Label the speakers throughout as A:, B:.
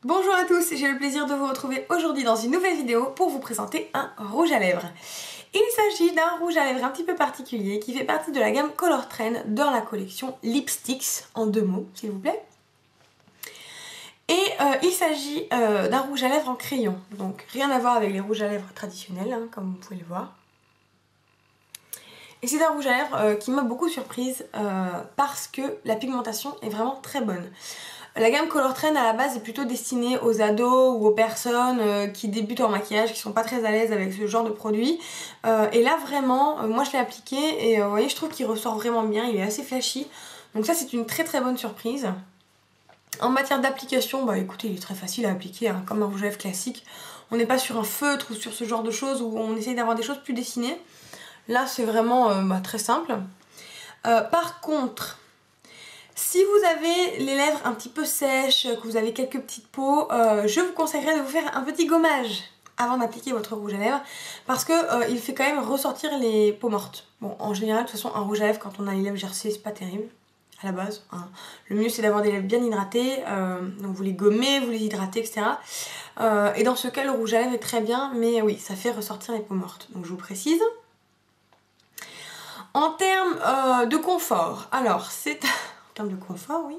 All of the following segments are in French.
A: Bonjour à tous, j'ai le plaisir de vous retrouver aujourd'hui dans une nouvelle vidéo pour vous présenter un rouge à lèvres. Il s'agit d'un rouge à lèvres un petit peu particulier qui fait partie de la gamme Color Trend dans la collection Lipsticks, en 2 mots s'il vous plaît. Et il s'agit d'un rouge à lèvres en crayon, donc rien à voir avec les rouges à lèvres traditionnels hein, comme vous pouvez le voir. Et c'est un rouge à lèvres qui m'a beaucoup surprise parce que la pigmentation est vraiment très bonne. La gamme Color Trend à la base est plutôt destinée aux ados ou aux personnes qui débutent en maquillage, qui sont pas très à l'aise avec ce genre de produit. Et là vraiment, moi je l'ai appliqué et vous voyez je trouve qu'il ressort vraiment bien, il est assez flashy. Donc ça c'est une très très bonne surprise. En matière d'application, bah écoutez il est très facile à appliquer, hein, comme un rouge à lèvres classique. On n'est pas sur un feutre ou sur ce genre de choses où on essaye d'avoir des choses plus dessinées. Là c'est vraiment très simple. Par contre, si vous avez les lèvres un petit peu sèches, que vous avez quelques petites peaux, je vous conseillerais de vous faire un petit gommage avant d'appliquer votre rouge à lèvres parce que il fait quand même ressortir les peaux mortes. Bon, en général, de toute façon, un rouge à lèvres quand on a les lèvres gercées, c'est pas terrible à la base. Hein. Le mieux c'est d'avoir des lèvres bien hydratées, donc vous les gommez, vous les hydratez, etc. Et dans ce cas, le rouge à lèvres est très bien, mais oui, ça fait ressortir les peaux mortes. Donc je vous précise. En termes de confort, alors c'est... En termes de confort, oui.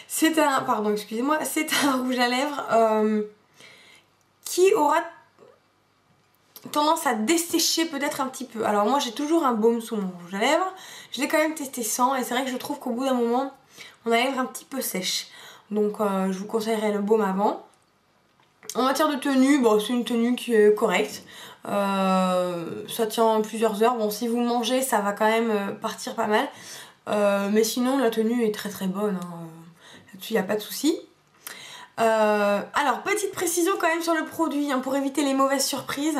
A: C'est un... Pardon, excusez-moi. C'est un rouge à lèvres qui aura tendance à dessécher peut-être un petit peu. Alors moi, j'ai toujours un baume sous mon rouge à lèvres. Je l'ai quand même testé sans et c'est vrai que je trouve qu'au bout d'un moment, on a les lèvres un petit peu sèches. Donc je vous conseillerais le baume avant. En matière de tenue, bon, c'est une tenue qui est correcte. Ça tient plusieurs heures. Bon, si vous mangez, ça va quand même partir pas mal. Mais sinon la tenue est très très bonne, hein. Là-dessus il n'y a pas de souci. Alors petite précision quand même sur le produit hein, pour éviter les mauvaises surprises.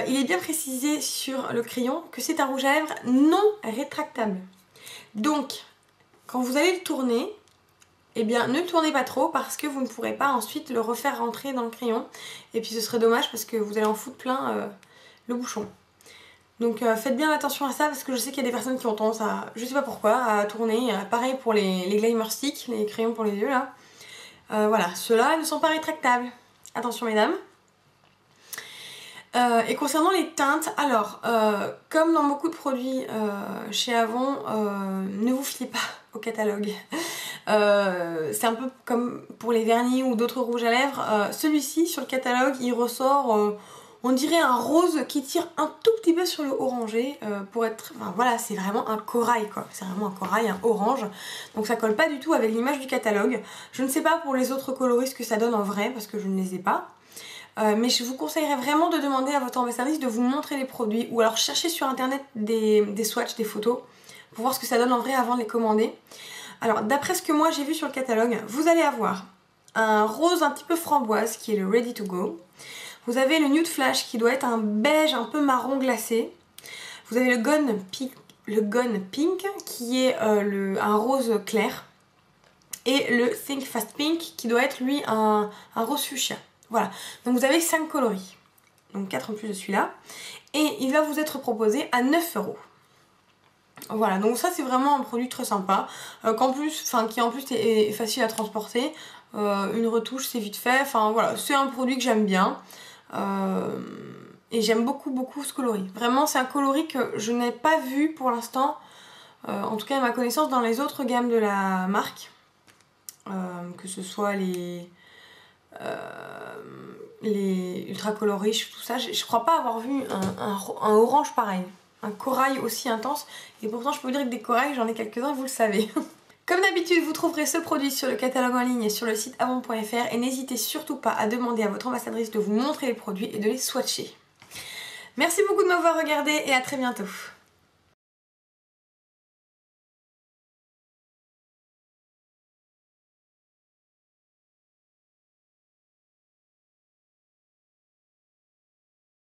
A: Il est bien précisé sur le crayon que c'est un rouge à lèvres non rétractable. Donc quand vous allez le tourner, eh bien ne le tournez pas trop parce que vous ne pourrez pas ensuite le refaire rentrer dans le crayon. Et puis ce serait dommage parce que vous allez en foutre plein le bouchon. Donc faites bien attention à ça parce que je sais qu'il y a des personnes qui ont tendance à, je sais pas pourquoi, à tourner. Pareil pour les glamour sticks, les crayons pour les yeux là. Voilà, ceux-là ne sont pas rétractables. Attention mesdames. Et concernant les teintes, alors comme dans beaucoup de produits chez Avon, ne vous fiez pas au catalogue. C'est un peu comme pour les vernis ou d'autres rouges à lèvres. Celui-ci sur le catalogue il ressort... on dirait un rose qui tire un tout petit peu sur le orangé pour être... Enfin voilà, c'est vraiment un corail quoi. C'est vraiment un corail, un orange. Donc ça colle pas du tout avec l'image du catalogue. Je ne sais pas pour les autres coloris ce que ça donne en vrai parce que je ne les ai pas. Mais je vous conseillerais vraiment de demander à votre ambassadrice de vous montrer les produits ou alors chercher sur internet des swatchs, des photos pour voir ce que ça donne en vrai avant de les commander. Alors d'après ce que moi j'ai vu sur le catalogue, vous allez avoir un rose un petit peu framboise qui est le Ready to Go. Vous avez le Nude Flash qui doit être un beige un peu marron glacé. Vous avez le Gone Pink qui est un rose clair. Et le Think Fast Pink qui doit être lui un rose fuchsia. Voilà, donc vous avez 5 coloris. Donc 4 en plus de celui-là. Et il va vous être proposé à 9 €. Voilà, donc ça c'est vraiment un produit très sympa. Qui en plus est facile à transporter. Une retouche c'est vite fait. Enfin voilà, c'est un produit que j'aime bien. Et j'aime beaucoup ce coloris. Vraiment c'est un coloris que je n'ai pas vu pour l'instant, en tout cas à ma connaissance dans les autres gammes de la marque, que ce soit les ultra coloris, tout ça. Je crois pas avoir vu un orange pareil, un corail aussi intense. Et pourtant je peux vous dire que des corails j'en ai quelques-uns, vous le savez. Comme d'habitude, vous trouverez ce produit sur le catalogue en ligne et sur le site avon.fr et n'hésitez surtout pas à demander à votre ambassadrice de vous montrer les produits et de les swatcher. Merci beaucoup de m'avoir regardé et à très bientôt.